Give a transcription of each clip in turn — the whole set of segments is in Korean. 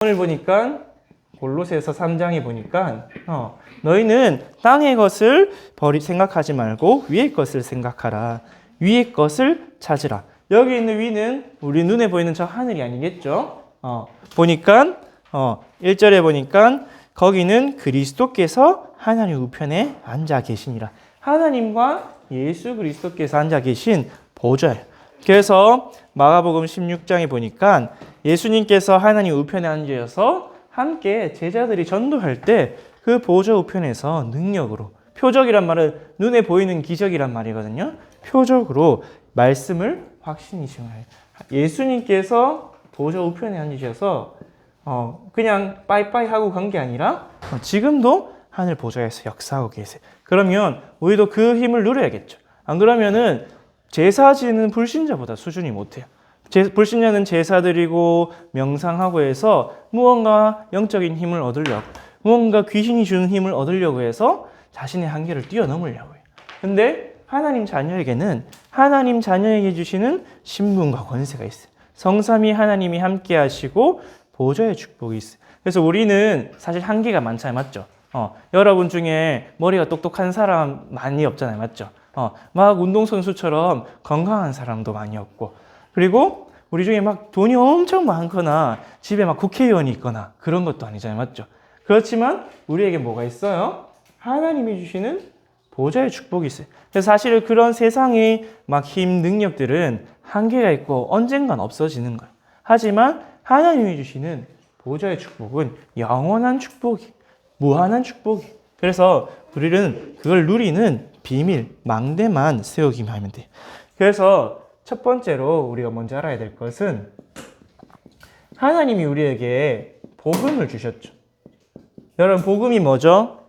오늘 보니까 골로새서 3장에 보니까 너희는 땅의 것을 생각하지 말고 위의 것을 생각하라. 위의 것을 찾으라. 여기 있는 위는 우리 눈에 보이는 저 하늘이 아니겠죠? 보니까 1절에 보니까 거기는 그리스도께서 하나님 우편에 앉아 계시니라. 하나님과 예수 그리스도께서 앉아 계신 보좌예요. 그래서 마가복음 16장에 보니까 예수님께서 하나님 우편에 앉으셔서 함께 제자들이 전도할 때 그 보좌 우편에서 능력으로, 표적이란 말은 눈에 보이는 기적이란 말이거든요. 표적으로 말씀을 확신히 증언해요. 예수님께서 보좌 우편에 앉으셔서 그냥 빠이빠이 하고 간 게 아니라 지금도 하늘 보좌에서 역사하고 계세요. 그러면 우리도 그 힘을 누려야겠죠. 안 그러면은 제사 지는 불신자보다 수준이 못해요. 불신자는 제사 드리고 명상하고 해서 무언가 영적인 힘을 얻으려고, 무언가 귀신이 주는 힘을 얻으려고 해서 자신의 한계를 뛰어넘으려고 해요. 근데 하나님 자녀에게는 하나님 자녀에게 주시는 신분과 권세가 있어요. 성삼위 하나님이 함께 하시고 보좌의 축복이 있어요. 그래서 우리는 사실 한계가 많잖아요. 맞죠? 여러분 중에 머리가 똑똑한 사람 많이 없잖아요. 맞죠? 막 운동선수처럼 건강한 사람도 많이 없고, 그리고 우리 중에 막 돈이 엄청 많거나 집에 막 국회의원이 있거나 그런 것도 아니잖아요. 맞죠? 그렇지만 우리에게 뭐가 있어요? 하나님이 주시는 보좌의 축복이 있어요. 그래서 사실 그런 세상의 막 힘, 능력들은 한계가 있고 언젠간 없어지는 거예요. 하지만 하나님이 주시는 보좌의 축복은 영원한 축복이, 무한한 축복이. 그래서 우리는 그걸 누리는 비밀, 망대만 세우기만 하면 돼요. 그래서 첫 번째로 우리가 먼저 알아야 될 것은 하나님이 우리에게 복음을 주셨죠. 여러분, 복음이 뭐죠?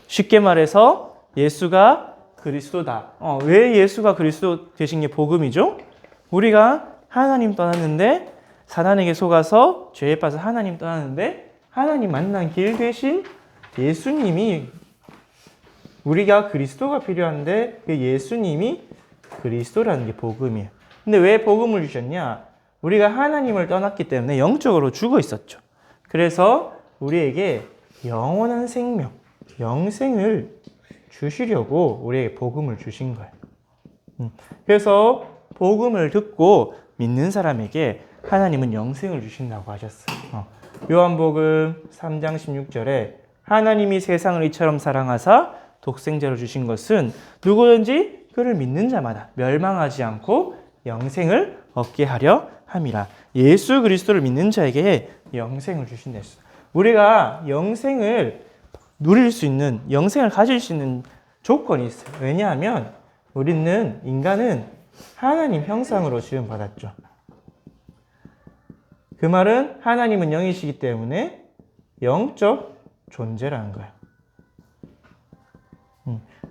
쉽게 말해서 예수가 그리스도다. 왜 예수가 그리스도 되신 게 복음이죠? 우리가 하나님 떠났는데, 사단에게 속아서 죄에 빠져 하나님 떠났는데, 하나님 만난 길 대신 예수님이, 우리가 그리스도가 필요한데 그 예수님이 그리스도라는 게 복음이에요. 근데 왜 복음을 주셨냐? 우리가 하나님을 떠났기 때문에 영적으로 죽어 있었죠. 그래서 우리에게 영원한 생명, 영생을 주시려고 우리에게 복음을 주신 거예요. 그래서 복음을 듣고 믿는 사람에게 하나님은 영생을 주신다고 하셨어요. 요한복음 3장 16절에 하나님이 세상을 이처럼 사랑하사 독생자로 주신 것은 누구든지 그를 믿는 자마다 멸망하지 않고 영생을 얻게 하려 함이라. 예수 그리스도를 믿는 자에게 영생을 주신다 했어요. 우리가 영생을 누릴 수 있는, 영생을 가질 수 있는 조건이 있어요. 왜냐하면 우리는, 인간은 하나님 형상으로 지음받았죠. 그 말은 하나님은 영이시기 때문에 영적 존재라는 거예요.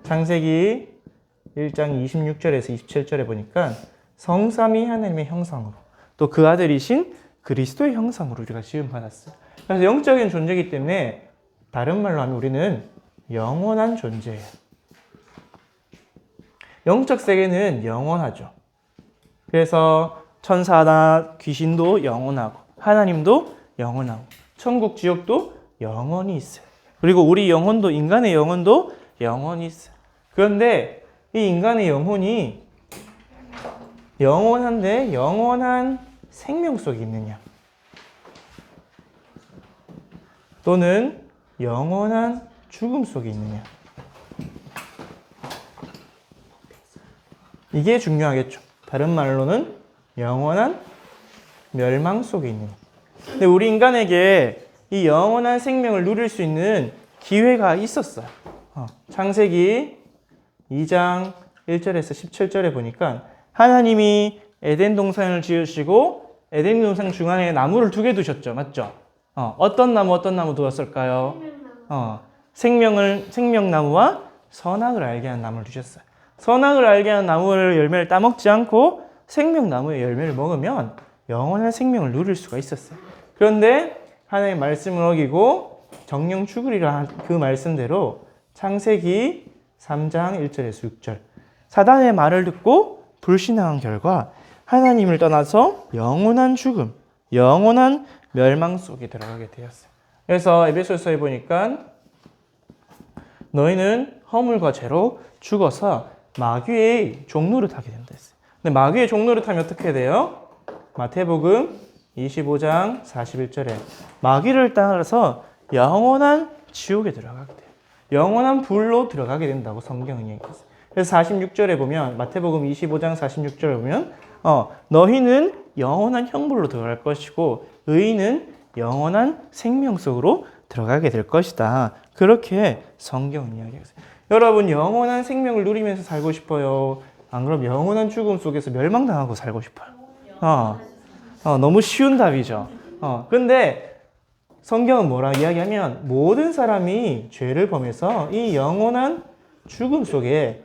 창세기 1장 26절에서 27절에 보니까 성삼위 하나님의 형상으로, 또 그 아들이신 그리스도의 형상으로 우리가 지음받았어요. 그래서 영적인 존재이기 때문에 다른 말로 하면 우리는 영원한 존재예요. 영적 세계는 영원하죠. 그래서 천사나 귀신도 영원하고 하나님도 영원하고 천국 지옥도 영원히 있어요. 그리고 우리 영혼도, 인간의 영혼도 영원히 있어요. 그런데 이 인간의 영혼이 영원한데 영원한 생명 속에 있느냐, 또는 영원한 죽음 속에 있느냐, 이게 중요하겠죠. 다른 말로는 영원한 멸망 속에 있느냐. 근데 우리 인간에게 이 영원한 생명을 누릴 수 있는 기회가 있었어요. 창세기 2장 1절에서 17절에 보니까 하나님이 에덴 동산을 지으시고 에덴 동산 중앙에 나무를 2개 두셨죠. 맞죠? 어떤 나무 두었을까요? 생명나무와 선악을 알게 하는 나무를 주셨어요. 선악을 알게 하는 나무를 열매를 따먹지 않고 생명나무의 열매를 먹으면 영원한 생명을 누릴 수가 있었어요. 그런데 하나님의 말씀을 어기고 정령 죽으리라 그 말씀대로 창세기 3장 1절에서 6절, 사단의 말을 듣고 불신앙한 결과 하나님을 떠나서 영원한 죽음, 영원한 멸망 속에 들어가게 되었어요. 그래서 에베소서에 보니까 너희는 허물과 죄로 죽어서 마귀의 종노릇하게 된다 했어요. 근데 마귀의 종노릇하면 어떻게 돼요? 마태복음 25장 41절에 마귀를 따라서 영원한 지옥에 들어가게 돼요. 영원한 불로 들어가게 된다고 성경은 얘기했어요. 그래서 46절에 보면 마태복음 25장 46절에 보면 너희는 영원한 형벌로 들어갈 것이고 의인은 영원한 생명 속으로 들어가게 될 것이다. 그렇게 성경은 이야기했어요. 여러분 영원한 생명을 누리면서 살고 싶어요? 안 그럼 영원한 죽음 속에서 멸망당하고 살고 싶어요? 너무 쉬운 답이죠. 근데 성경은 뭐라 이야기하면 모든 사람이 죄를 범해서 이 영원한 죽음 속에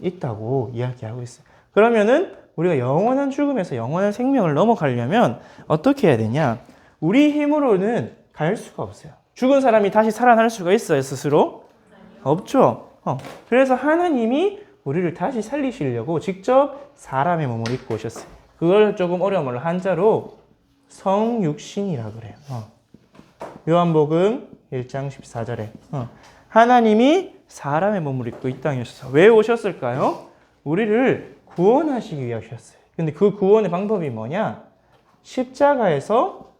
있다고 이야기하고 있어요. 그러면은 우리가 영원한 죽음에서 영원한 생명을 넘어가려면 어떻게 해야 되냐? 우리 힘으로는 갈 수가 없어요. 죽은 사람이 다시 살아날 수가 있어요, 스스로? 없죠. 그래서 하나님이 우리를 다시 살리시려고 직접 사람의 몸을 입고 오셨어요. 그걸 조금 어려운 말로 한자로 성육신이라 그래요. 요한복음 1장 14절에 하나님이 사람의 몸을 입고 이 땅에 오셔서 왜 오셨을까요? 우리를 구원하시기 위해 오셨어요. 근데 그 구원의 방법이 뭐냐? 십자가에서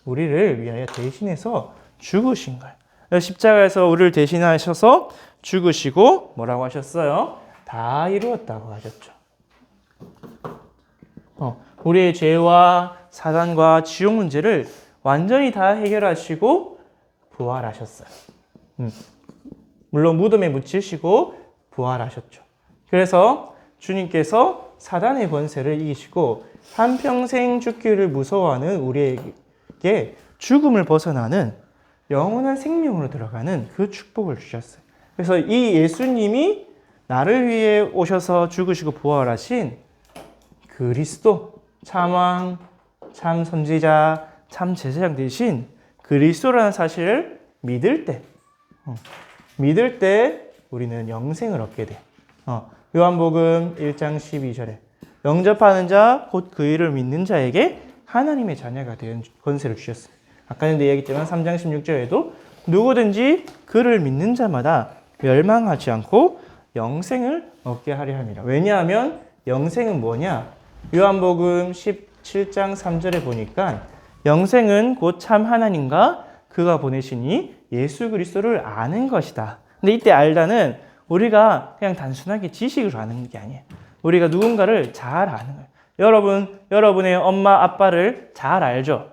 우리를 위하여 대신해서 죽으신 거예요. 십자가에서 우리를 대신하셔서 죽으시고 뭐라고 하셨어요? 다 이루었다고 하셨죠. 우리의 죄와 사단과 지옥 문제를 완전히 다 해결하시고 부활하셨어요. 물론 무덤에 묻히시고 부활하셨죠. 그래서 주님께서 사단의 권세를 이기시고 한평생 죽기를 무서워하는 우리에게 죽음을 벗어나는 영원한 생명으로 들어가는 그 축복을 주셨어요. 그래서 이 예수님이 나를 위해 오셔서 죽으시고 부활하신 그리스도, 참왕, 참 선지자, 참 제사장 되신 그리스도라는 사실을 믿을 때 우리는 영생을 얻게 돼요. 요한복음 1장 12절에 영접하는 자, 곧 그 이를 믿는 자에게 하나님의 자녀가 되는 권세를 주셨어요. 아까 전에 얘기했지만 3장 16절에도 누구든지 그를 믿는 자마다 멸망하지 않고 영생을 얻게 하려 함이라. 왜냐하면 영생은 뭐냐? 요한복음 17장 3절에 보니까 영생은 곧 참 하나님과 그가 보내시니 예수 그리스도를 아는 것이다. 근데 이때 알다는 우리가 그냥 단순하게 지식으로 아는 게 아니에요. 우리가 누군가를 잘 아는 거예요. 여러분의 엄마 아빠를 잘 알죠.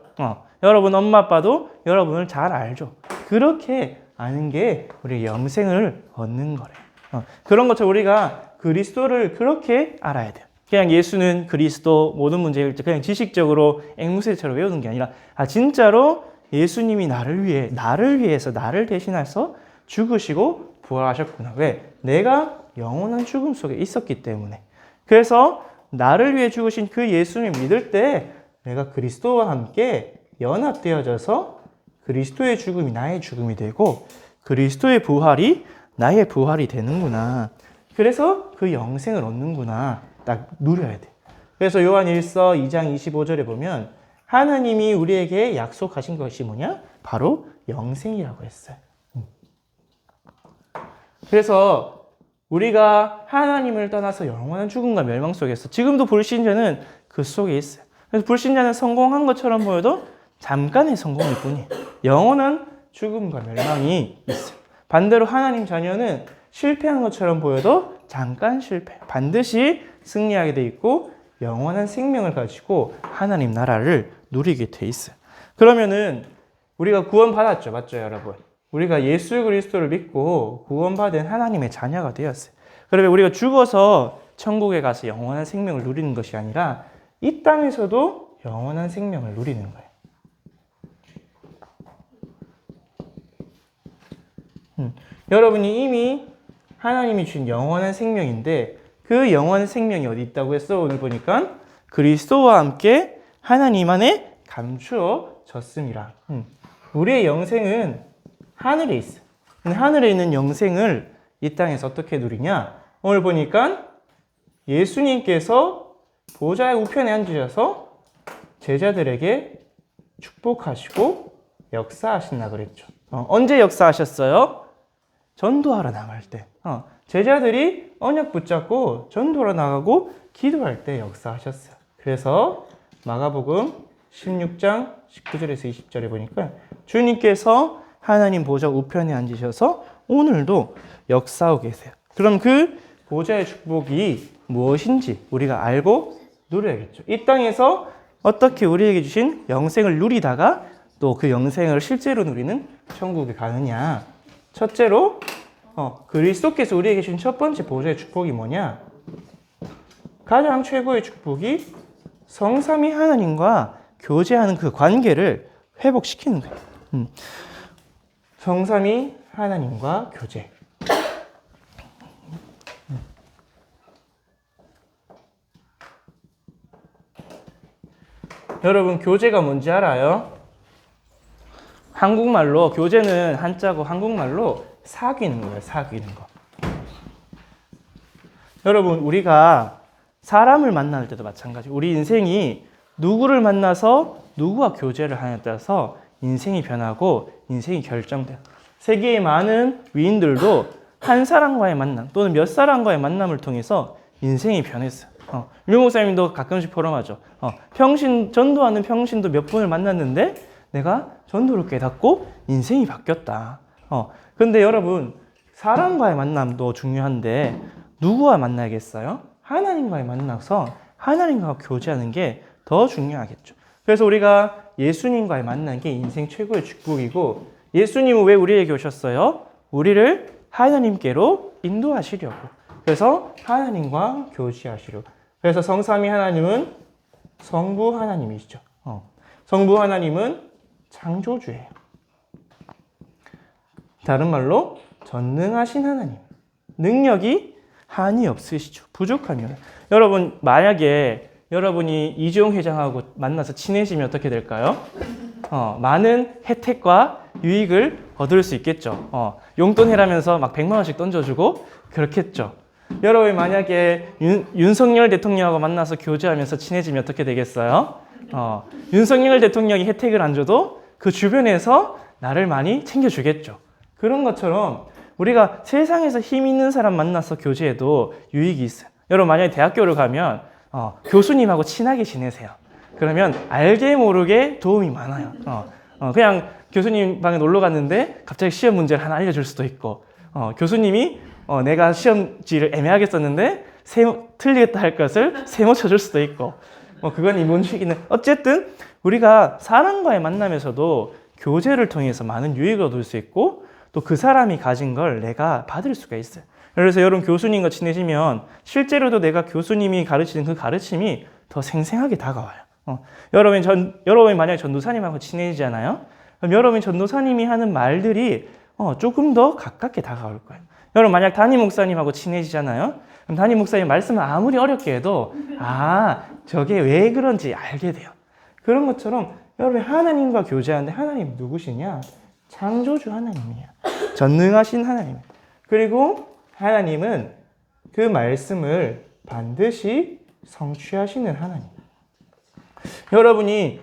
여러분 엄마 아빠도 여러분을 잘 알죠. 그렇게 아는 게 우리 영생을 얻는 거래요. 그런 것처럼 우리가 그리스도를 그렇게 알아야 돼요. 그냥 예수는 그리스도 모든 문제를 그냥 지식적으로 앵무새처럼 외우는 게 아니라 진짜로 예수님이 나를 위해서 나를 대신해서 죽으시고 부활하셨구나. 왜? 내가 영원한 죽음 속에 있었기 때문에. 그래서 나를 위해 죽으신 그 예수님을 믿을 때 내가 그리스도와 함께 연합되어져서 그리스도의 죽음이 나의 죽음이 되고 그리스도의 부활이 나의 부활이 되는구나. 그래서 그 영생을 얻는구나. 딱 누려야 돼. 그래서 요한 1서 2장 25절에 보면 하나님이 우리에게 약속하신 것이 뭐냐? 바로 영생이라고 했어요. 그래서 우리가 하나님을 떠나서 영원한 죽음과 멸망 속에서 지금도 불신자는 그 속에 있어요. 그래서 불신자는 성공한 것처럼 보여도 잠깐의 성공일 뿐이에요. 영원한 죽음과 멸망이 있어요. 반대로 하나님 자녀는 실패한 것처럼 보여도 잠깐 실패. 반드시 승리하게 돼 있고 영원한 생명을 가지고 하나님 나라를 누리게 돼 있어요. 그러면은 우리가 구원받았죠. 맞죠, 여러분? 우리가 예수 그리스도를 믿고 구원받은 하나님의 자녀가 되었어요. 그러면 우리가 죽어서 천국에 가서 영원한 생명을 누리는 것이 아니라 이 땅에서도 영원한 생명을 누리는 거예요. 여러분이 이미 하나님이 주신 영원한 생명인데 그 영원한 생명이 어디 있다고 했어? 오늘 보니까 그리스도와 함께 하나님 안에 감추어졌음이라. 우리의 영생은 하늘에 있어. 하늘에 있는 영생을 이 땅에서 어떻게 누리냐? 오늘 보니까 예수님께서 보좌의 우편에 앉으셔서 제자들에게 축복하시고 역사하신다 그랬죠. 언제 역사하셨어요? 전도하러 나갈 때. 제자들이 언약 붙잡고 전도하러 나가고 기도할 때 역사하셨어요. 그래서 마가복음 16장 19절에서 20절에 보니까 주님께서 하나님 보좌 우편에 앉으셔서 오늘도 역사하고 계세요. 그럼 그 보좌의 축복이 무엇인지 우리가 알고 누려야겠죠. 이 땅에서 어떻게 우리에게 주신 영생을 누리다가 또 그 영생을 실제로 누리는 천국에 가느냐. 첫째로 그리스도께서 우리에게 주신 첫 번째 보좌의 축복이 뭐냐? 가장 최고의 축복이 성삼위 하나님과 교제하는 그 관계를 회복시키는 거예요. 성삼위 하나님과 교제. 여러분, 교제가 뭔지 알아요? 한국말로, 교제는 한자고 한국말로 사귀는 거예요. 사귀는 거. 여러분, 우리가 사람을 만날 때도 마찬가지. 우리 인생이 누구를 만나서 누구와 교제를 하냐에 따라서 인생이 변하고 인생이 결정돼요. 세계의 많은 위인들도 한 사람과의 만남 또는 몇 사람과의 만남을 통해서 인생이 변했어요. 류 목사님도 가끔씩 포럼하죠. 평신, 전도하는 평신도 몇 분을 만났는데 내가 전도를 깨닫고 인생이 바뀌었다. 근데 여러분, 사람과의 만남도 중요한데 누구와 만나야겠어요? 하나님과의 만나서 하나님과 교제하는 게 더 중요하겠죠. 그래서 우리가 예수님과의 만나는 게 인생 최고의 축복이고, 예수님은 왜 우리에게 오셨어요? 우리를 하나님께로 인도하시려고. 그래서 하나님과 교제하시려고. 그래서 성삼위 하나님은 성부 하나님이시죠. 성부 하나님은 창조주예요. 다른 말로 전능하신 하나님. 능력이 한이 없으시죠. 부족함이 없어요. 여러분, 만약에 여러분이 이재용 회장하고 만나서 친해지면 어떻게 될까요? 많은 혜택과 유익을 얻을 수 있겠죠. 용돈 해라면서 막 100만 원씩 던져주고 그렇겠죠. 여러분이 만약에 윤석열 대통령하고 만나서 교제하면서 친해지면 어떻게 되겠어요? 윤석열 대통령이 혜택을 안 줘도 그 주변에서 나를 많이 챙겨주겠죠. 그런 것처럼 우리가 세상에서 힘 있는 사람 만나서 교제해도 유익이 있어요. 여러분, 만약에 대학교를 가면 교수님하고 친하게 지내세요. 그러면 알게 모르게 도움이 많아요. 그냥 교수님 방에 놀러 갔는데 갑자기 시험 문제를 하나 알려줄 수도 있고, 교수님이 내가 시험지를 애매하게 썼는데 틀리겠다 할 것을 세모 쳐줄 수도 있고, 그건 인본주의는 어쨌든 우리가 사람과의 만남에서도 교제를 통해서 많은 유익을 얻을 수 있고 또 그 사람이 가진 걸 내가 받을 수가 있어요. 그래서 여러분, 교수님과 친해지면 실제로도 내가 교수님이 가르치는 그 가르침이 더 생생하게 다가와요. 여러분이 만약에 전도사님하고 친해지잖아요. 그럼 여러분이 전도사님이 하는 말들이 조금 더 가깝게 다가올 거예요. 여러분, 만약 담임 목사님하고 친해지잖아요. 그럼 담임 목사님 말씀을 아무리 어렵게 해도 저게 왜 그런지 알게 돼요. 그런 것처럼 여러분이 하나님과 교제하는데 하나님 누구시냐? 창조주 하나님이에요. 전능하신 하나님. 그리고 하나님은 그 말씀을 반드시 성취하시는 하나님. 여러분이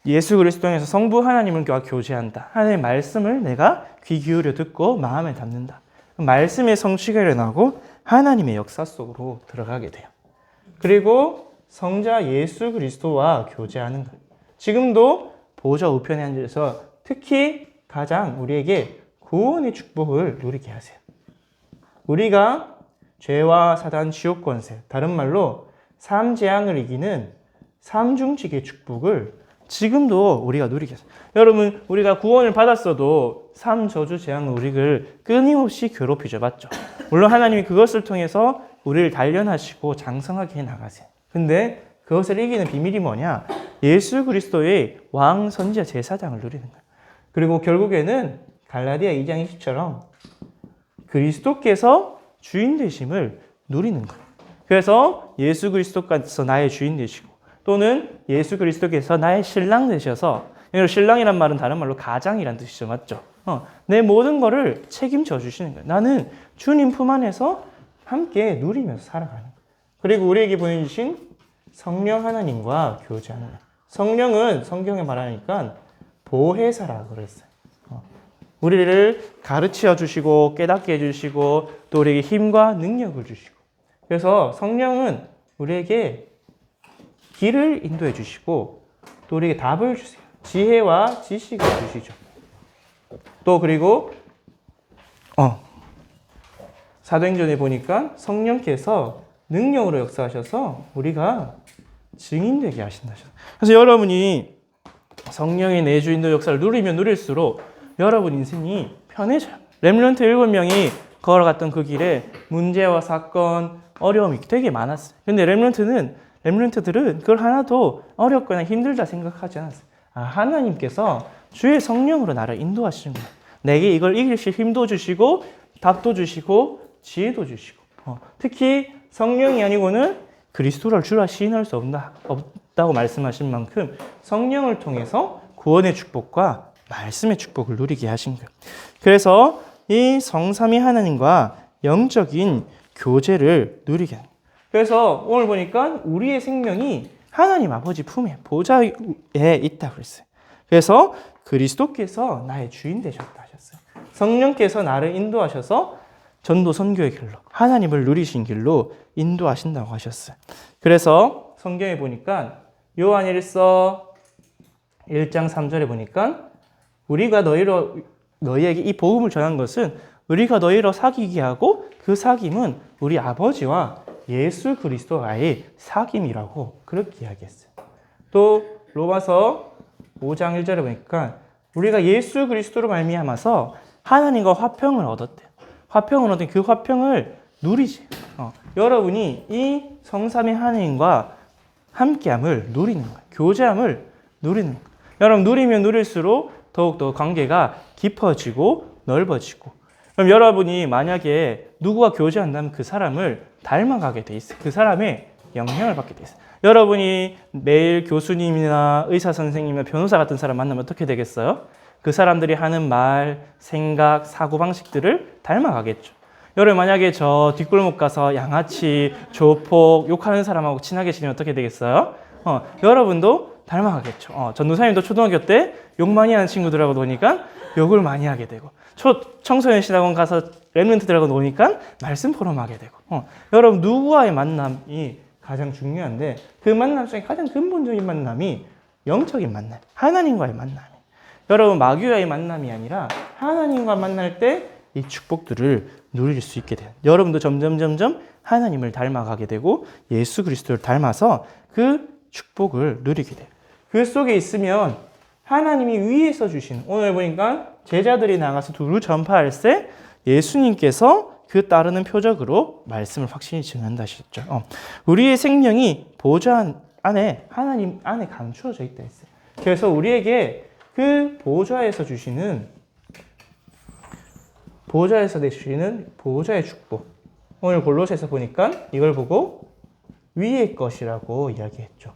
예수 그리스도 통해서 성부 하나님과 교제한다. 하나님의 말씀을 내가 귀 기울여 듣고 마음에 담는다. 말씀의 성취가 일어나고 하나님의 역사 속으로 들어가게 돼요. 그리고 성자 예수 그리스도와 교제하는 것. 지금도 보좌 우편에 앉아서 특히 가장 우리에게 구원의 축복을 누리게 하세요. 우리가 죄와 사단, 지옥 권세, 다른 말로 삼재앙을 이기는 삼중직의 축복을 지금도 우리가 누리게 하세요. 여러분, 우리가 구원을 받았어도 삼저주 재앙은 우리를 끊임없이 괴롭히죠. 맞죠? 물론 하나님이 그것을 통해서 우리를 단련하시고 장성하게 해나가세요. 근데 그것을 이기는 비밀이 뭐냐? 예수 그리스도의 왕, 선지자, 제사장을 누리는 거예요. 그리고 결국에는 갈라디아 2장 20처럼 그리스도께서 주인 되심을 누리는 거예요. 그래서 예수 그리스도께서 나의 주인 되시고 또는 예수 그리스도께서 나의 신랑 되셔서, 신랑이란 말은 다른 말로 가장이란 뜻이죠. 맞죠? 내 모든 거를 책임져 주시는 거예요. 나는 주님 품 안에서 함께 누리면서 살아가는 거예요. 그리고 우리에게 보여주신 성령 하나님과 교제하는 거예요. 성령은 성경에 말하니까 보혜사라고 그랬어요. 우리를 가르쳐 주시고 깨닫게 해주시고 또 우리에게 힘과 능력을 주시고 그래서 성령은 우리에게 길을 인도해 주시고 또 우리에게 답을 주세요. 지혜와 지식을 주시죠. 또 그리고 사도행전에 보니까 성령께서 능력으로 역사하셔서 우리가 증인되게 하신다. 그래서 여러분이 성령의 내주인도 역사를 누리면 누릴수록 여러분 인생이 편해져요. 렘넌트 7명이 걸어갔던 그 길에 문제와 사건, 어려움이 되게 많았어요. 근데 렘넌트들은 그걸 하나도 어렵거나 힘들다 생각하지 않았어요. 하나님께서 주의 성령으로 나를 인도하시는구나. 내게 이걸 이기실 힘도 주시고 답도 주시고 지혜도 주시고 특히 성령이 아니고는 그리스도를 주라 시인할 수 없다고 말씀하신 만큼 성령을 통해서 구원의 축복과 말씀의 축복을 누리게 하신 거예요. 그래서 이 성삼위 하나님과 영적인 교제를 누리게 합니다. 그래서 오늘 보니까 우리의 생명이 하나님 아버지 품에 보좌에 있다고 그랬어요. 그래서 그리스도께서 나의 주인 되셨다 하셨어요. 성령께서 나를 인도하셔서 전도 선교의 길로 하나님을 누리신 길로 인도하신다고 하셨어요. 그래서 성경에 보니까 요한일서 1장 3절에 보니까 우리가 너희에게 이 복음을 전한 것은 우리가 너희로 사귀게 하고 그 사귐은 우리 아버지와 예수 그리스도와의 사귐이라고 그렇게 이야기했어요. 또 로마서 5장 1절에 보니까 우리가 예수 그리스도로 말미암아서 하나님과 화평을 얻었대요. 화평을 얻은 그 화평을 누리지. 여러분이 이 성삼위 하나님과 함께함을 누리는 거예요. 교제함을 누리는 거예요. 여러분 누리면 누릴수록 더욱더 관계가 깊어지고 넓어지고 그럼 여러분이 만약에 누구와 교제한다면 그 사람을 닮아가게 돼 있어요. 그 사람의 영향을 받게 돼 있어요. 여러분이 매일 교수님이나 의사 선생님이나 변호사 같은 사람 만나면 어떻게 되겠어요? 그 사람들이 하는 말, 생각, 사고방식들을 닮아가겠죠. 여러분 만약에 저 뒷골목 가서 양아치, 조폭, 욕하는 사람하고 친하게 지내면 어떻게 되겠어요? 여러분도 닮아가겠죠. 전도사님도 초등학교 때 욕 많이 하는 친구들하고 노니까 욕을 많이 하게 되고 청소년 신학원 가서 렘넌트들하고 노니까 말씀 포럼하게 되고 여러분 누구와의 만남이 가장 중요한데 그 만남 중에 가장 근본적인 만남이 영적인 만남, 하나님과의 만남. 여러분 마귀와의 만남이 아니라 하나님과 만날 때 이 축복들을 누릴 수 있게 돼요. 여러분도 점점 하나님을 닮아가게 되고 예수 그리스도를 닮아서 그 축복을 누리게 돼요. 그 속에 있으면 하나님이 위에서 주신 오늘 보니까 제자들이 나가서 두루 전파할 때 예수님께서 그 따르는 표적으로 말씀을 확실히 증언한다 하셨죠. 우리의 생명이 보좌 안에 하나님 안에 감추어져 있다 했어요. 그래서 우리에게 그 보좌에서 내주시는 보좌의 축복. 오늘 골로새서 보니까 이걸 보고 위의 것이라고 이야기했죠.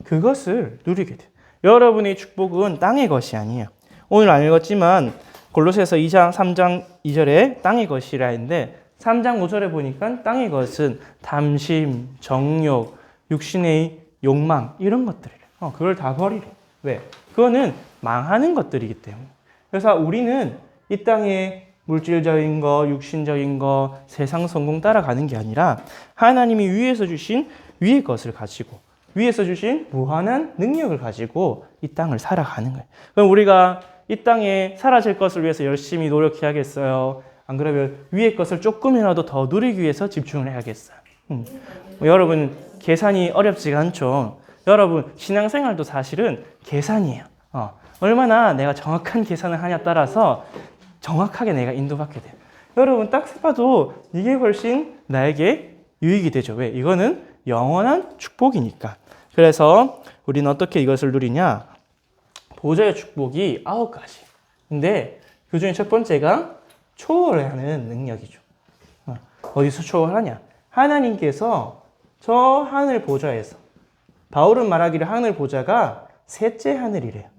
그것을 누리게 돼요. 여러분의 축복은 땅의 것이 아니에요. 오늘 안 읽었지만 골로새서 2장 3장 2절에 땅의 것이라 했는데 3장 5절에 보니까 땅의 것은 탐심, 정욕, 육신의 욕망 이런 것들이래요. 그걸 다 버리래. 왜? 그거는 망하는 것들이기 때문에. 그래서 우리는 이 땅에 물질적인 거, 육신적인 거, 세상 성공 따라가는 게 아니라 하나님이 위에서 주신 위의 것을 가지고 위에서 주신 무한한 능력을 가지고 이 땅을 살아가는 거예요. 그럼 우리가 이 땅에 사라질 것을 위해서 열심히 노력해야겠어요? 안 그러면 위의 것을 조금이라도 더 누리기 위해서 집중을 해야겠어요? 여러분 계산이 어렵지가 않죠. 여러분 신앙생활도 사실은 계산이에요. 얼마나 내가 정확한 계산을 하냐에 따라서 정확하게 내가 인도받게 돼요. 여러분 딱 봐도 이게 훨씬 나에게 유익이 되죠. 왜? 이거는 영원한 축복이니까. 그래서 우리는 어떻게 이것을 누리냐? 보좌의 축복이 9가지. 근데 그 중에 첫 번째가 초월하는 능력이죠. 어디서 초월하냐? 하나님께서 저 하늘 보좌에서 바울은 말하기를 하늘 보좌가 셋째 하늘이래요.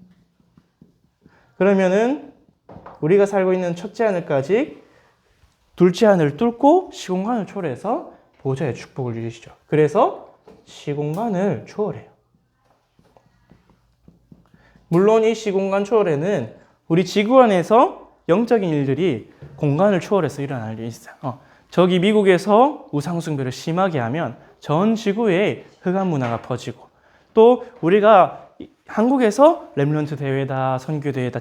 그러면은 우리가 살고 있는 첫째 하늘까지 둘째 하늘을 뚫고 시공간을 초월해서 보좌의 축복을 주시죠. 그래서 시공간을 초월해요. 물론 이 시공간 초월에는 우리 지구 안에서 영적인 일들이 공간을 초월해서 일어날 일이 있어요. 저기 미국에서 우상숭배를 심하게 하면 전 지구에 흑암 문화가 퍼지고, 또 우리가 한국에서 렘넌트 대회다, 선교 대회다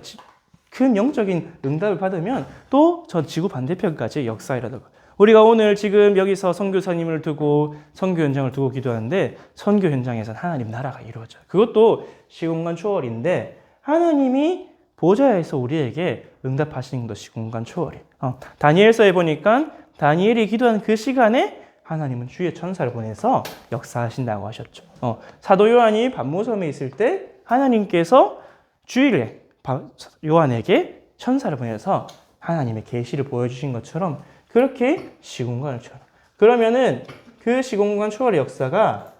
큰 영적인 응답을 받으면 또 저 지구 반대편까지 역사가 일어나고, 우리가 오늘 지금 여기서 선교사님을 두고 선교 현장을 두고 기도하는데 선교 현장에서 하나님 나라가 이루어져요. 그것도 시공간 초월인데 하나님이 보좌에서 우리에게 응답하시는 것도 시공간 초월이에요. 다니엘서에 보니까 다니엘이 기도한 그 시간에 하나님은 주의 천사를 보내서 역사하신다고 하셨죠. 사도 요한이 반모섬에 있을 때 하나님께서 주일에 요한에게 천사를 보내서 하나님의 계시를 보여주신 것처럼 그렇게 시공간을 초월. 그러면은 그 시공간 초월의 역사가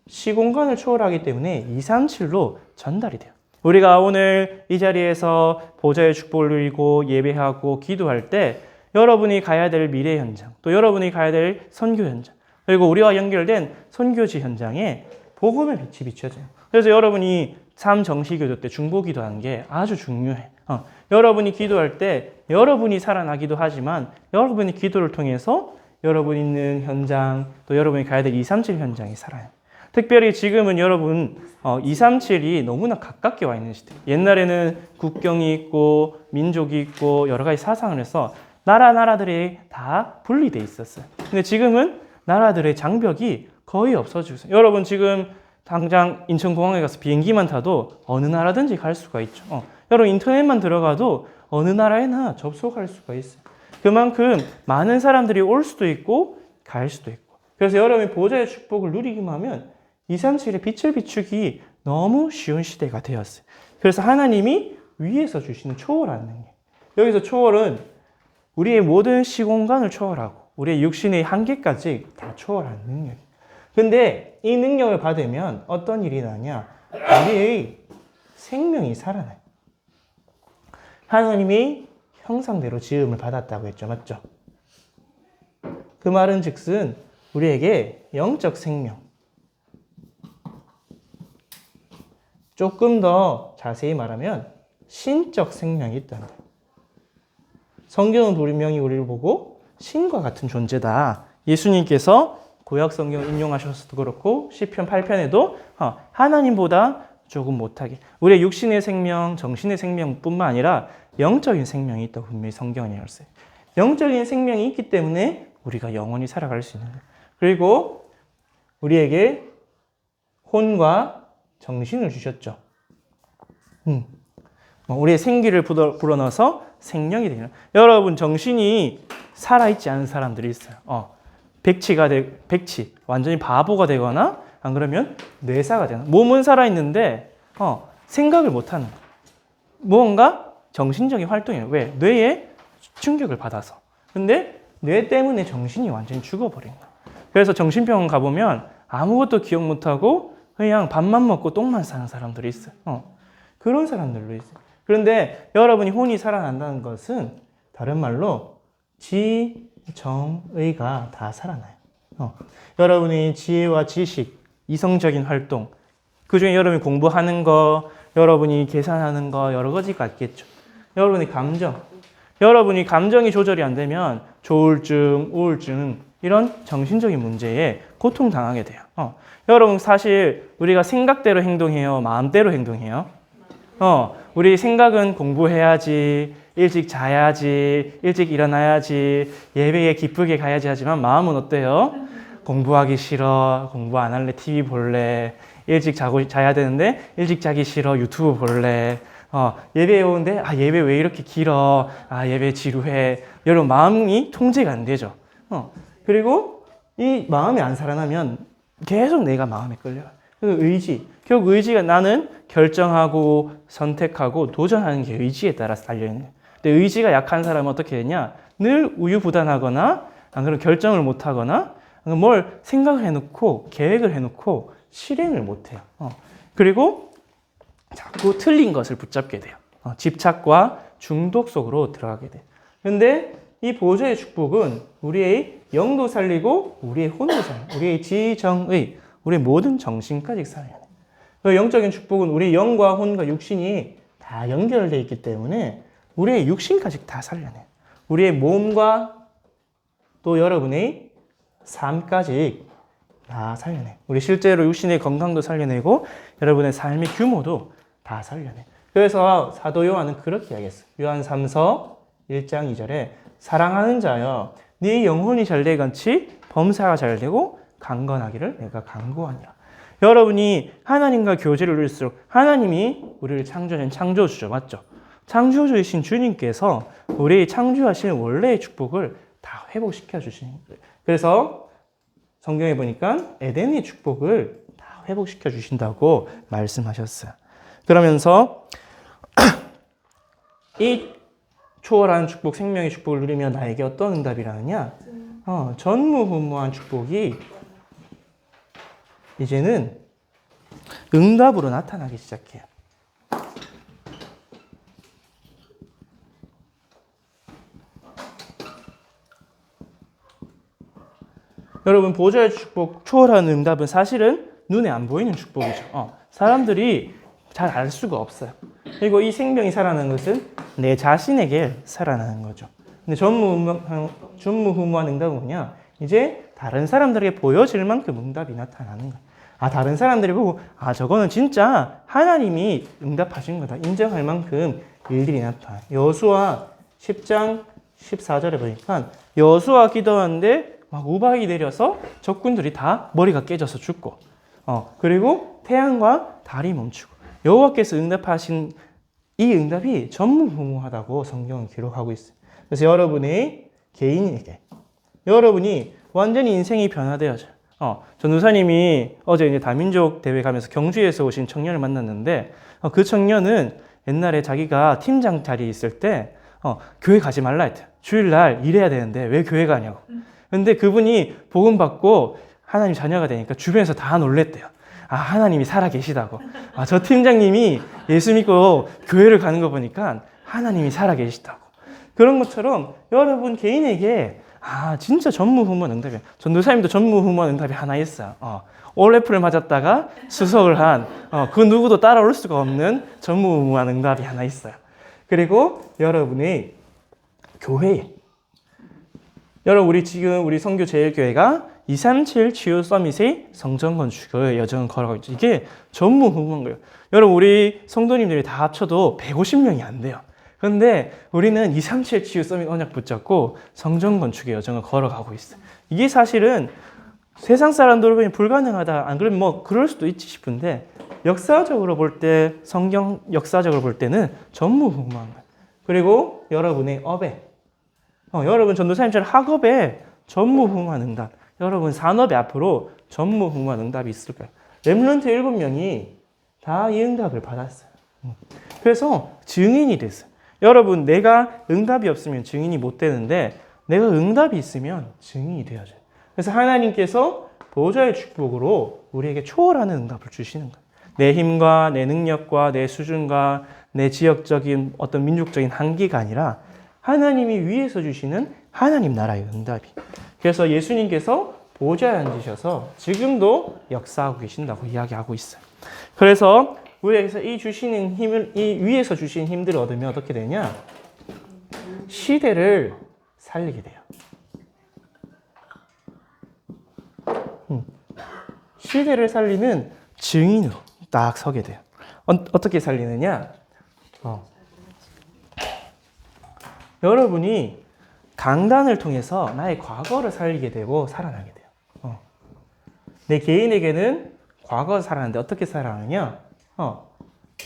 시공간을 초월하기 때문에 237로 전달이 돼요. 우리가 오늘 이 자리에서 보좌의 축복을 누리고 예배하고 기도할 때 여러분이 가야 될 미래 현장, 또 여러분이 가야 될 선교 현장, 그리고 우리와 연결된 선교지 현장에 복음의 빛이 비춰져요. 그래서 여러분이 삼정시교도 때 중보기도 하는 게 아주 중요해. 여러분이 기도할 때 여러분이 살아나기도 하지만 여러분이 기도를 통해서 여러분 있는 현장, 또 여러분이 가야 될 237 현장이 살아요. 특별히 지금은 여러분 237이 너무나 가깝게 와 있는 시대. 옛날에는 국경이 있고 민족이 있고 여러 가지 사상을 해서 나라들이 다 분리돼 있었어요. 근데 지금은 나라들의 장벽이 거의 없어지고 있어요. 여러분 지금 당장 인천공항에 가서 비행기만 타도 어느 나라든지 갈 수가 있죠. 여러분 인터넷만 들어가도 어느 나라에나 접속할 수가 있어요. 그만큼 많은 사람들이 올 수도 있고 갈 수도 있고. 그래서 여러분이 보좌의 축복을 누리기만 하면 237의 빛을 비추기 너무 쉬운 시대가 되었어요. 그래서 하나님이 위에서 주시는 초월하는 능력. 여기서 초월은 우리의 모든 시공간을 초월하고 우리의 육신의 한계까지 다 초월하는 능력이에요. 근데 이 능력을 받으면 어떤 일이 나냐? 우리의 생명이 살아나요. 하나님이 형상대로 지음을 받았다고 했죠. 맞죠? 그 말은 즉슨 우리에게 영적 생명, 조금 더 자세히 말하면 신적 생명이 있다는 거예요. 성경은 분명히 우리를 보고 신과 같은 존재다. 예수님께서 구약 성경을 인용하셔서도 그렇고 시편 8편에도 하나님보다 조금 못하게 우리의 육신의 생명, 정신의 생명뿐만 아니라 영적인 생명이 있다고 분명히 성경은 얘기했어요. 영적인 생명이 있기 때문에 우리가 영원히 살아갈 수 있는 거예요. 그리고 우리에게 혼과 정신을 주셨죠. 우리의 생기를 불어넣어서 생명이 되는. 여러분 정신이 살아있지 않은 사람들이 있어요. 백치 완전히 바보가 되거나 안 그러면 뇌사가 되거나 몸은 살아있는데 생각을 못하는 거예요. 무언가 정신적인 활동이에요. 왜? 뇌에 충격을 받아서. 근데 뇌 때문에 정신이 완전히 죽어버린 거예요. 그래서 정신병원 가보면 아무것도 기억 못하고 그냥 밥만 먹고 똥만 싸는 사람들이 있어요. 그런 사람들도 있어요. 그런데 여러분이 혼이 살아난다는 것은 다른 말로 지정의가 다 살아나요. 여러분의 지혜와 지식, 이성적인 활동, 그 중에 여러분이 공부하는 거, 여러분이 계산하는 거 여러 가지가 있겠죠. 여러분의 감정, 여러분이 감정이 조절이 안 되면 조울증, 우울증 이런 정신적인 문제에 고통당하게 돼요. 여러분 사실 우리가 생각대로 행동해요? 마음대로 행동해요? 우리 생각은 공부해야지, 일찍 자야지, 일찍 일어나야지, 예배에 기쁘게 가야지 하지만 마음은 어때요? 공부하기 싫어, 공부 안 할래, TV 볼래, 일찍 자야 되는데 일찍 자기 싫어, 유튜브 볼래, 예배에 오는데 예배 왜 이렇게 길어, 예배 지루해. 여러분 마음이 통제가 안 되죠. 그리고 이 마음이 안 살아나면 계속 내가 마음에 끌려요. 의지, 결국 의지가 나는 결정하고 선택하고 도전하는 게 의지에 따라서 달려있는 거예요. 근데 의지가 약한 사람은 어떻게 되냐? 늘 우유부단하거나 안 그러면 결정을 못하거나 뭘 생각을 해놓고 계획을 해놓고 실행을 못해요. 그리고 자꾸 틀린 것을 붙잡게 돼요. 집착과 중독 속으로 들어가게 돼요. 근데 이 보좌의 축복은 우리의 영도 살리고 우리의 혼도 살리고 우리의 지정의, 우리의 모든 정신까지 살려요. 그 영적인 축복은 우리 영과 혼과 육신이 다 연결되어 있기 때문에 우리의 육신까지 다 살려내. 우리의 몸과 또 여러분의 삶까지 다 살려내. 우리 실제로 육신의 건강도 살려내고 여러분의 삶의 규모도 다 살려내. 그래서 사도 요한은 그렇게 이야기했어요. 요한 3서 1장 2절에 사랑하는 자여 네 영혼이 잘되건치 범사가 잘되고 강건하기를 내가 간구하니라. 여러분이 하나님과 교제를 누릴수록 하나님이 우리를 창조한 창조주죠. 맞죠? 창조주이신 주님께서 우리 창조하신 원래의 축복을 다 회복시켜 주시는 거예요. 그래서 성경에 보니까 에덴의 축복을 다 회복시켜 주신다고 말씀하셨어요. 그러면서 이 초월한 축복, 생명의 축복을 누리면 나에게 어떤 응답이라느냐? 전무후무한 축복이 이제는 응답으로 나타나기 시작해요. 여러분, 보좌의 축복, 초월한 응답은 사실은 눈에 안 보이는 축복이죠. 사람들이 잘 알 수가 없어요. 그리고 이 생명이 살아나는 것은 내 자신에게 살아나는 거죠. 근데 전무후무한 응답은 뭐냐? 이제 다른 사람들에게 보여질 만큼 응답이 나타나는 거예요. 다른 사람들이 보고, 저거는 진짜 하나님이 응답하신 거다. 인정할 만큼 일들이 나타나요. 여호수아 10장 14절에 보니까 여호수아 기도하는데 막 우박이 내려서 적군들이 다 머리가 깨져서 죽고, 그리고 태양과 달이 멈추고, 여호와께서 응답하신 이 응답이 전무후무하다고 성경은 기록하고 있어요. 그래서 여러분의 개인에게, 여러분이 완전히 인생이 변화되어져요. 전도사님이 어제 이제 다민족 대회 가면서 경주에서 오신 청년을 만났는데, 그 청년은 옛날에 자기가 팀장 자리에 있을 때, 교회 가지 말라 했대요. 주일날 일해야 되는데 왜 교회 가냐고. 근데 그분이 복음 받고 하나님 자녀가 되니까 주변에서 다 놀랬대요. 하나님이 살아 계시다고. 저 팀장님이 예수 믿고 교회를 가는 거 보니까 하나님이 살아 계시다고. 그런 것처럼 여러분 개인에게 진짜 전무후무한 응답이에요. 전도사님도 전무후무한 응답이 하나 있어요. 올레프를 맞았다가 수석을 한 그 누구도 따라올 수가 없는 전무후무한 응답이 하나 있어요. 그리고 여러분의 교회에, 여러분 우리 성교 제일교회가 237 치유 서밋의 성전 건축의 여정을 걸어가고 있죠. 이게 전무후무한 거예요. 여러분 우리 성도님들이 다 합쳐도 150명이 안 돼요. 그런데 우리는 237 치유 서밋 언약 붙잡고 성전 건축의 여정을 걸어가고 있어요. 이게 사실은 세상 사람들로 보면 불가능하다. 안 그러면 뭐 그럴 수도 있지 싶은데 역사적으로 볼 때, 성경 역사적으로 볼 때는 전무후무한 거예요. 그리고 여러분의 업에, 여러분 전도사님처럼 학업에 전무후무한 응답, 여러분 산업에 앞으로 전무후무한 응답이 있을 거예요. 렘넌트 7명이 다 이 응답을 받았어요. 그래서 증인이 됐어요. 여러분 내가 응답이 없으면 증인이 못 되는데 내가 응답이 있으면 증인이 되어져요. 그래서 하나님께서 보좌의 축복으로 우리에게 초월하는 응답을 주시는 거예요. 내 힘과 내 능력과 내 수준과 내 지역적인 어떤 민족적인 한계가 아니라 하나님이 위에서 주시는 하나님 나라의 응답이. 그래서 예수님께서 보좌에 앉으셔서 지금도 역사하고 계신다고 이야기하고 있어요. 그래서 우리에게서 이 주시는 힘을, 이 위에서 주신 힘들을 얻으면 어떻게 되냐? 시대를 살리게 돼요. 시대를 살리는 증인으로 딱 서게 돼요. 어떻게 살리느냐? 여러분이 강단을 통해서 나의 과거를 살리게 되고 살아나게 돼요. 내 개인에게는 과거를 살아나는데 어떻게 살아나느냐?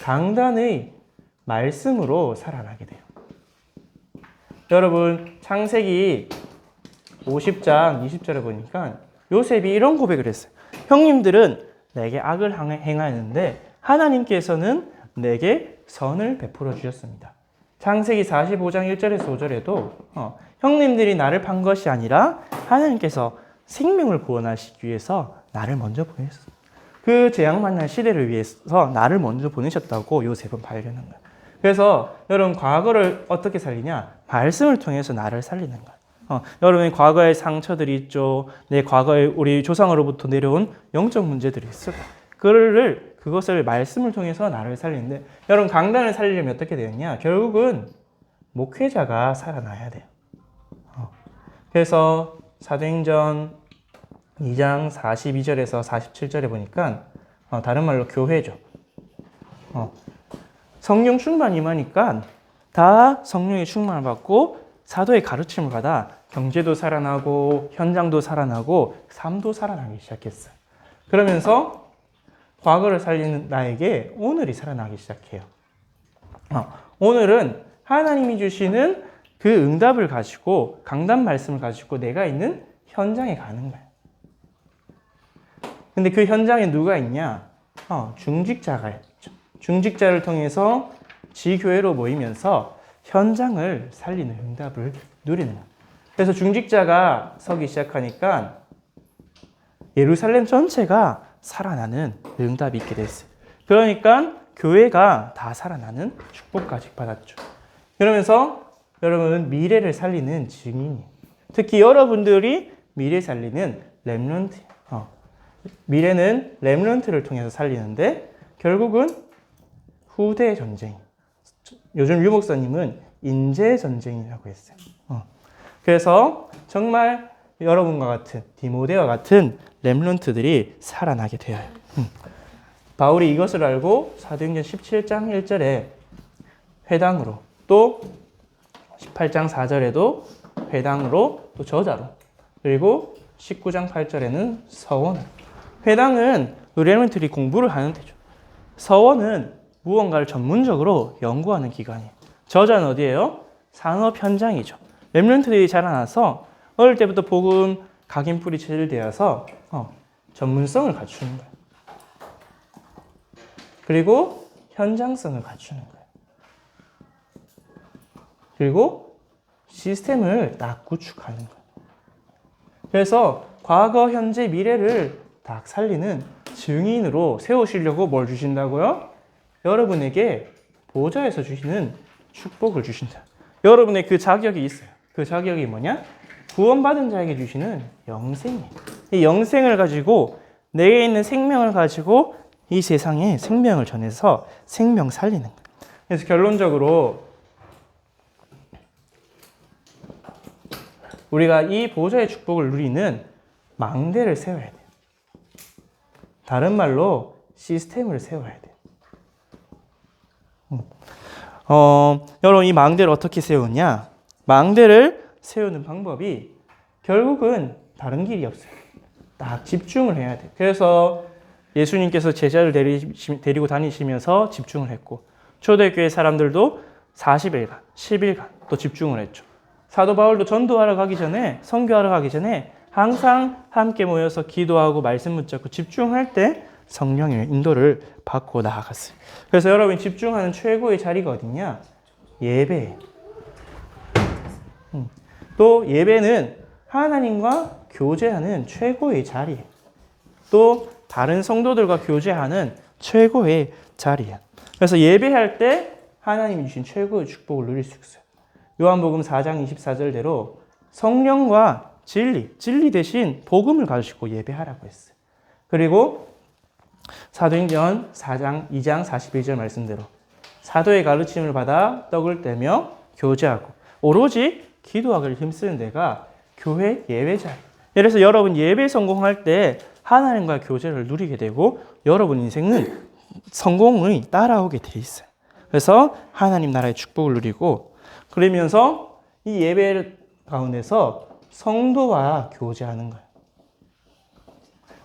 강단의 말씀으로 살아나게 돼요. 여러분 창세기 50장 20절에 보니까 요셉이 이런 고백을 했어요. 형님들은 내게 악을 행하였는데 하나님께서는 내게 선을 베풀어 주셨습니다. 창세기 45장 1절에서 5절에도 형님들이 나를 판 것이 아니라 하나님께서 생명을 구원하시기 위해서 나를 먼저 보냈어요. 그 재앙 만날 시대를 위해서 나를 먼저 보내셨다고 요셉은 발견한 거예요. 그래서 여러분 과거를 어떻게 살리냐? 말씀을 통해서 나를 살리는 거예요. 여러분의 과거의 상처들이 있죠. 내 과거에 우리 조상으로부터 내려온 영적 문제들이 있어요. 그거를 그것을 말씀을 통해서 나를 살리는데 여러분 강단을 살리려면 어떻게 되었냐? 결국은 목회자가 살아나야 돼요. 그래서 사도행전 2장 42절에서 47절에 보니까 다른 말로 교회죠. 성령 충만 임하니까 다 성령의 충만을 받고 사도의 가르침을 받아 경제도 살아나고 현장도 살아나고 삶도 살아나기 시작했어요. 그러면서 과거를 살리는 나에게 오늘이 살아나기 시작해요. 오늘은 하나님이 주시는 그 응답을 가지고 강단 말씀을 가지고 내가 있는 현장에 가는 거예요. 근데 그 현장에 누가 있냐? 중직자가 있죠. 중직자를 통해서 지교회로 모이면서 현장을 살리는 응답을 누리는 거예요. 그래서 중직자가 서기 시작하니까 예루살렘 전체가 살아나는 응답이 있게 됐어요. 그러니까 교회가 다 살아나는 축복까지 받았죠. 그러면서 여러분은 미래를 살리는 증인이에요. 특히 여러분들이 미래 살리는 렘넌트. 미래는 렘넌트를 통해서 살리는데 결국은 후대 전쟁. 요즘 유 목사님은 인재 전쟁이라고 했어요. 그래서 정말 여러분과 같은 디모데와 같은 렘넌트들이 살아나게 되어요. 바울이 이것을 알고 사도행전 17장 1절에 회당으로 또 18장 4절에도 회당으로 또 저자로 그리고 19장 8절에는 서원. 회당은 렘넌트들이 공부를 하는 데죠. 서원은 무언가를 전문적으로 연구하는 기관이에요. 저자는 어디예요? 산업 현장이죠. 렘넌트들이 자라나서 어릴 때부터 복음 각인뿌리 체질되어서 전문성을 갖추는 거예요. 그리고 현장성을 갖추는 거예요. 그리고 시스템을 딱 구축하는 거예요. 그래서 과거, 현재, 미래를 딱 살리는 증인으로 세우시려고 뭘 주신다고요? 여러분에게 보좌에서 주시는 축복을 주신다. 여러분의 그 자격이 있어요. 그 자격이 뭐냐? 구원받은 자에게 주시는 영생이에요. 이 영생을 가지고 내게 있는 생명을 가지고 이 세상에 생명을 전해서 생명 살리는 거예요. 그래서 결론적으로 우리가 이 보좌의 축복을 누리는 망대를 세워야 돼요. 다른 말로 시스템을 세워야 돼요. 여러분 이 망대를 어떻게 세우냐? 망대를 세우는 방법이 결국은 다른 길이 없어요. 딱 집중을 해야 돼요. 그래서 예수님께서 제자를 데리고 다니시면서 집중을 했고 초대교회 사람들도 40일간, 10일간 또 집중을 했죠. 사도 바울도 전도하러 가기 전에, 선교하러 가기 전에 항상 함께 모여서 기도하고 말씀 붙잡고 집중할 때 성령의 인도를 받고 나아갔어요. 그래서 여러분이 집중하는 최고의 자리가 어디냐? 예배예요. 또 예배는 하나님과 교제하는 최고의 자리예요. 또 다른 성도들과 교제하는 최고의 자리예요. 그래서 예배할 때 하나님이 주신 최고의 축복을 누릴 수 있어요. 요한복음 4장 24절대로 성령과 진리 대신 복음을 가지고 예배하라고 했어요. 그리고 사도행전 4장 2장 41절 말씀대로 사도의 가르침을 받아 떡을 떼며 교제하고 오로지 기도하기를 힘쓰는 데가 교회 예배자예요. 그래서 여러분 예배 성공할 때 하나님과 교제를 누리게 되고 여러분 인생은 성공이 따라오게 돼 있어요. 그래서 하나님 나라의 축복을 누리고 그러면서 이 예배 가운데서 성도와 교제하는 거예요.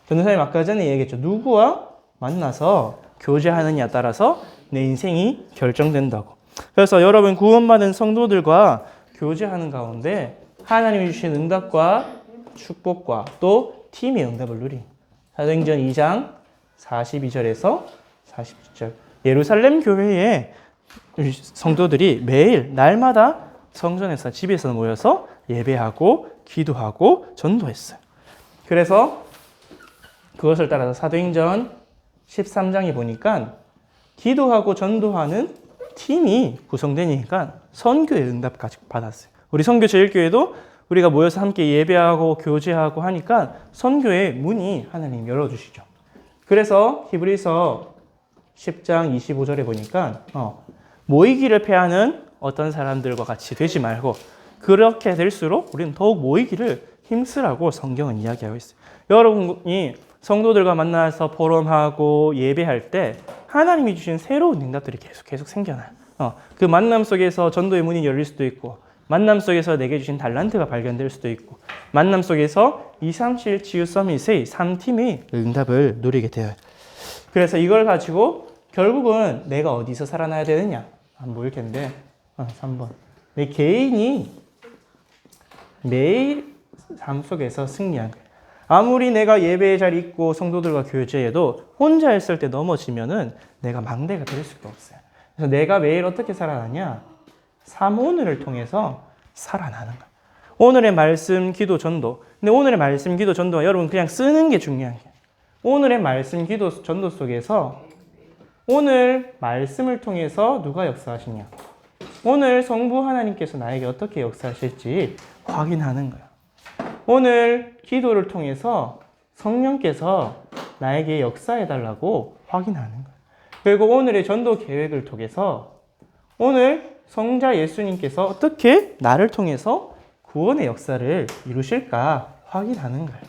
전도사님 아까 전에 얘기했죠. 누구와 만나서 교제하느냐에 따라서 내 인생이 결정된다고. 그래서 여러분 구원받은 성도들과 교제하는 가운데 하나님이 주신 응답과 축복과 또 팀의 응답을 누린 사도행전 2장 42절에서 47절 예루살렘 교회의 성도들이 매일 날마다 성전에서 집에서 모여서 예배하고 기도하고 전도했어요. 그래서 그것을 따라서 사도행전 13장에 보니까 기도하고 전도하는 팀이 구성되니까 선교의 응답까지 받았어요. 우리 선교제일교회도 우리가 모여서 함께 예배하고 교제하고 하니까 선교의 문이 하나님 열어주시죠. 그래서 히브리서 10장 25절에 보니까 모이기를 패하는 어떤 사람들과 같이 되지 말고 그렇게 될수록 우리는 더욱 모이기를 힘쓰라고 성경은 이야기하고 있어요. 여러분이 성도들과 만나서 포럼하고 예배할 때 하나님이 주신 새로운 응답들이 계속 생겨나요. 그 만남 속에서 전도의 문이 열릴 수도 있고 만남 속에서 내게 주신 달란트가 발견될 수도 있고 만남 속에서 237 치유 서밋의 3팀의 응답을 누리게 돼요. 그래서 이걸 가지고 결국은 내가 어디서 살아나야 되느냐? 안 보일 텐데 3번 내 개인이 매일 삶 속에서 승리한 거예요. 아무리 내가 예배에 잘 있고 성도들과 교제해도 혼자 있을 때 넘어지면은 내가 망대가 될 수가 없어요. 그래서 내가 매일 어떻게 살아나냐? 3오늘을 통해서 살아나는 거예요. 오늘의 말씀, 기도, 전도. 근데 오늘의 말씀, 기도, 전도가 여러분 그냥 쓰는 게 중요한 거예요. 오늘의 말씀, 기도, 전도 속에서 오늘 말씀을 통해서 누가 역사하시냐? 오늘 성부 하나님께서 나에게 어떻게 역사하실지 확인하는 거예요. 오늘 기도를 통해서 성령께서 나에게 역사해달라고 확인하는 거예요. 그리고 오늘의 전도 계획을 통해서 오늘 성자 예수님께서 어떻게 나를 통해서 구원의 역사를 이루실까 확인하는 거예요.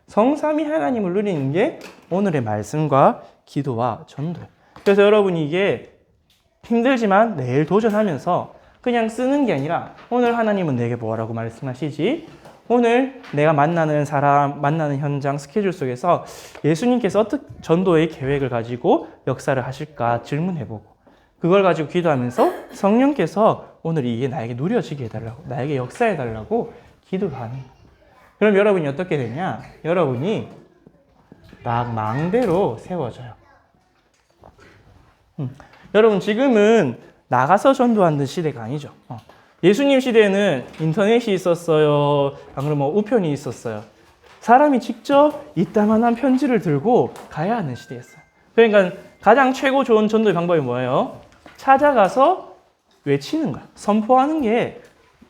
성삼위 하나님을 누리는 게 오늘의 말씀과 기도와 전도예요. 그래서 여러분이 이게 힘들지만 매일 도전하면서 그냥 쓰는 게 아니라 오늘 하나님은 내게 뭐라고 말씀하시지? 오늘 내가 만나는 사람, 만나는 현장, 스케줄 속에서 예수님께서 어떻게 전도의 계획을 가지고 역사를 하실까 질문해보고 그걸 가지고 기도하면서 성령께서 오늘 이게 나에게 누려지게 해달라고 나에게 역사해달라고 기도하는 거예요. 그럼 여러분이 어떻게 되냐? 여러분이 막 망대로 세워져요. 여러분 지금은 나가서 전도하는 시대가 아니죠. 예수님 시대에는 인터넷이 있었어요. 안 그러면 우편이 있었어요. 사람이 직접 이따만한 편지를 들고 가야 하는 시대였어요. 그러니까 가장 최고 좋은 전도의 방법이 뭐예요? 찾아가서 외치는 거야. 선포하는 게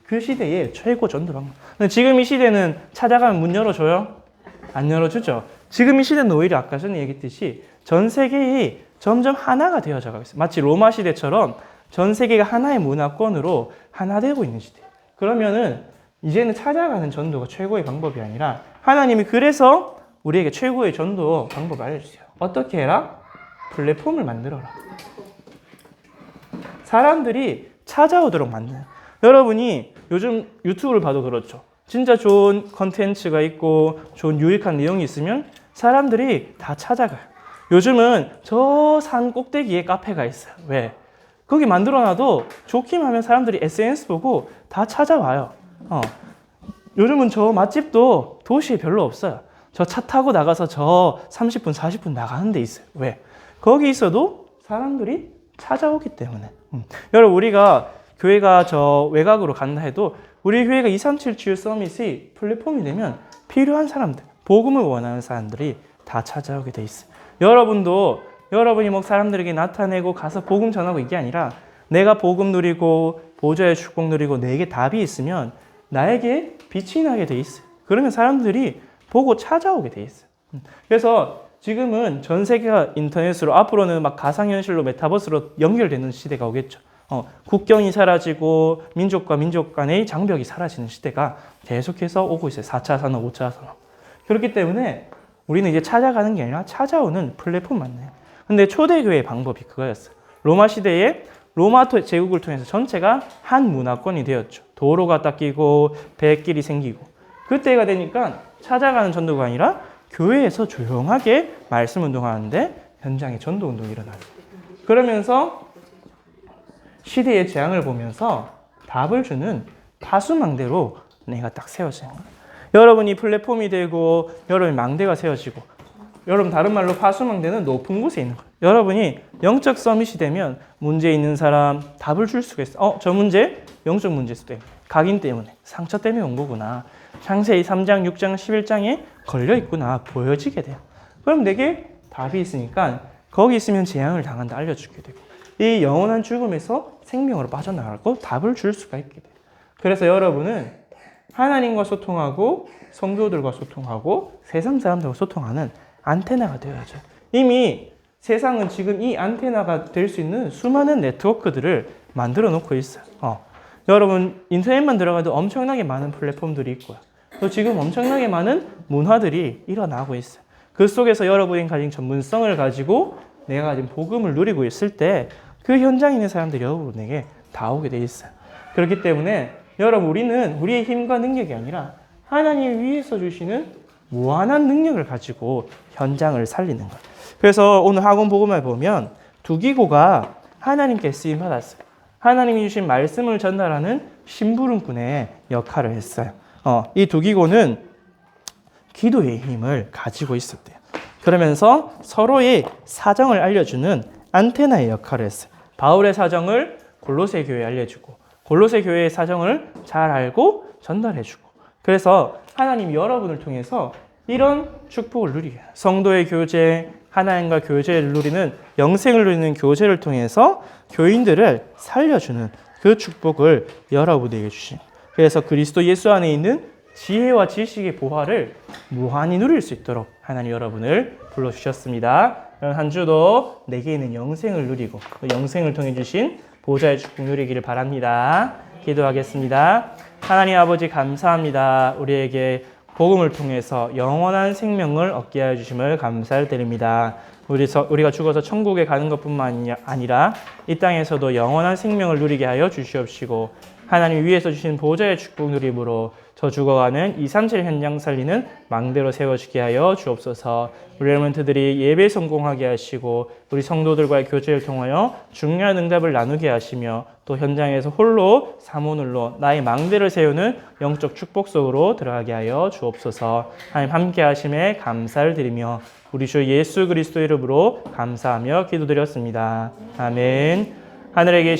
그 시대의 최고 전도 방법. 근데 지금 이 시대는 찾아가면 문 열어줘요? 안 열어주죠. 지금 이 시대는 오히려 아까 전에 얘기했듯이 전 세계이 점점 하나가 되어져 가고 있어요. 마치 로마 시대처럼 전 세계가 하나의 문화권으로 하나 되고 있는 시대. 그러면은 이제는 찾아가는 전도가 최고의 방법이 아니라 하나님이 그래서 우리에게 최고의 전도 방법을 알려주세요. 어떻게 해라? 플랫폼을 만들어라. 사람들이 찾아오도록 만드는. 여러분이 요즘 유튜브를 봐도 그렇죠. 진짜 좋은 컨텐츠가 있고 좋은 유익한 내용이 있으면 사람들이 다 찾아가요. 요즘은 저 산 꼭대기에 카페가 있어요. 왜? 거기 만들어놔도 좋기만 하면 사람들이 SNS 보고 다 찾아와요. 요즘은 저 맛집도 도시에 별로 없어요. 저 차 타고 나가서 저 30분, 40분 나가는 데 있어요. 왜? 거기 있어도 사람들이 찾아오기 때문에. 여러분, 우리가 교회가 저 외곽으로 간다 해도 우리 교회가 237 치유 서밋이 플랫폼이 되면 필요한 사람들, 복음을 원하는 사람들이 다 찾아오게 돼 있어요. 여러분도 여러분이 뭐 사람들에게 나타내고 가서 복음 전하고 이게 아니라 내가 복음 누리고 보좌의 축복 누리고 내게 답이 있으면 나에게 빛이 나게 돼 있어요. 그러면 사람들이 보고 찾아오게 돼 있어요. 그래서 지금은 전 세계가 인터넷으로 앞으로는 막 가상현실로 메타버스로 연결되는 시대가 오겠죠. 국경이 사라지고 민족과 민족 간의 장벽이 사라지는 시대가 계속해서 오고 있어요. 4차 산업, 5차 산업. 그렇기 때문에 우리는 이제 찾아가는 게 아니라 찾아오는 플랫폼 맞네요. 근데 초대교회의 방법이 그거였어요. 로마 시대에 로마 제국을 통해서 전체가 한 문화권이 되었죠. 도로가 닦이고 배길이 생기고 그때가 되니까 찾아가는 전도가 아니라 교회에서 조용하게 말씀 운동하는데 현장에 전도 운동이 일어나요. 그러면서 시대의 재앙을 보면서 답을 주는 파수망대로 내가 딱 세워지는 거예요. 여러분이 플랫폼이 되고 여러분이 망대가 세워지고 여러분 다른 말로 파수망대는 높은 곳에 있는 거예요. 여러분이 영적 서밋이 되면 문제 있는 사람 답을 줄 수가 있어요. 저 문제 영적 문제일 수도 있고 각인 때문에 상처 때문에 온 거구나. 창세기 3장, 6장, 11장에 걸려 있구나 보여지게 돼요. 그럼 내게 답이 있으니까 거기 있으면 재앙을 당한다 알려주게 되고 이 영원한 죽음에서 생명으로 빠져나가고 답을 줄 수가 있게 돼요. 그래서 여러분은 하나님과 소통하고 성도들과 소통하고 세상 사람들과 소통하는 안테나가 되어야죠. 이미 세상은 지금 이 안테나가 될 수 있는 수많은 네트워크들을 만들어 놓고 있어요. 여러분 인터넷만 들어가도 엄청나게 많은 플랫폼들이 있고요. 또 지금 엄청나게 많은 문화들이 일어나고 있어요. 그 속에서 여러분이 가진 전문성을 가지고 내가 가진 복음을 누리고 있을 때 그 현장에 있는 사람들이 여러분에게 다 오게 돼 있어요. 그렇기 때문에 여러분 우리는 우리의 힘과 능력이 아니라 하나님 위에서 주시는 무한한 능력을 가지고 현장을 살리는 거예요. 그래서 오늘 학원 복음을 보면 두기고가 하나님께 쓰임 받았어요. 하나님이 주신 말씀을 전달하는 심부름꾼의 역할을 했어요. 이 두기고는 기도의 힘을 가지고 있었대요. 그러면서 서로의 사정을 알려주는 안테나의 역할을 했어요. 바울의 사정을 골로새 교회에 알려주고 골로새 교회의 사정을 잘 알고 전달해주고 그래서 하나님 여러분을 통해서 이런 축복을 누리게 해요. 성도의 교제, 하나님과 교제를 누리는 영생을 누리는 교제를 통해서 교인들을 살려주는 그 축복을 여러분에게 주신 그래서 그리스도 예수 안에 있는 지혜와 지식의 보화를 무한히 누릴 수 있도록 하나님 여러분을 불러주셨습니다. 한 주도 내게 있는 영생을 누리고 그 영생을 통해 주신 보좌의 축복 누리기를 바랍니다. 기도하겠습니다. 하나님 아버지 감사합니다. 우리에게 복음을 통해서 영원한 생명을 얻게 하여 주심을 감사를 드립니다. 우리가 죽어서 천국에 가는 것뿐만 아니라 이 땅에서도 영원한 생명을 누리게 하여 주시옵시고 하나님 위에서 주신 보좌의 축복 누림으로 저 죽어가는 237 현장 살리는 망대로 세워지게 하여 주옵소서. 우리 렘넌트들이 예배 성공하게 하시고 우리 성도들과의 교제를 통하여 중요한 응답을 나누게 하시며 또 현장에서 홀로 사모늘로 나의 망대를 세우는 영적 축복 속으로 들어가게 하여 주옵소서. 하나님 함께 하심에 감사를 드리며 우리 주 예수 그리스도 이름으로 감사하며 기도드렸습니다. 아멘. 하늘에 계신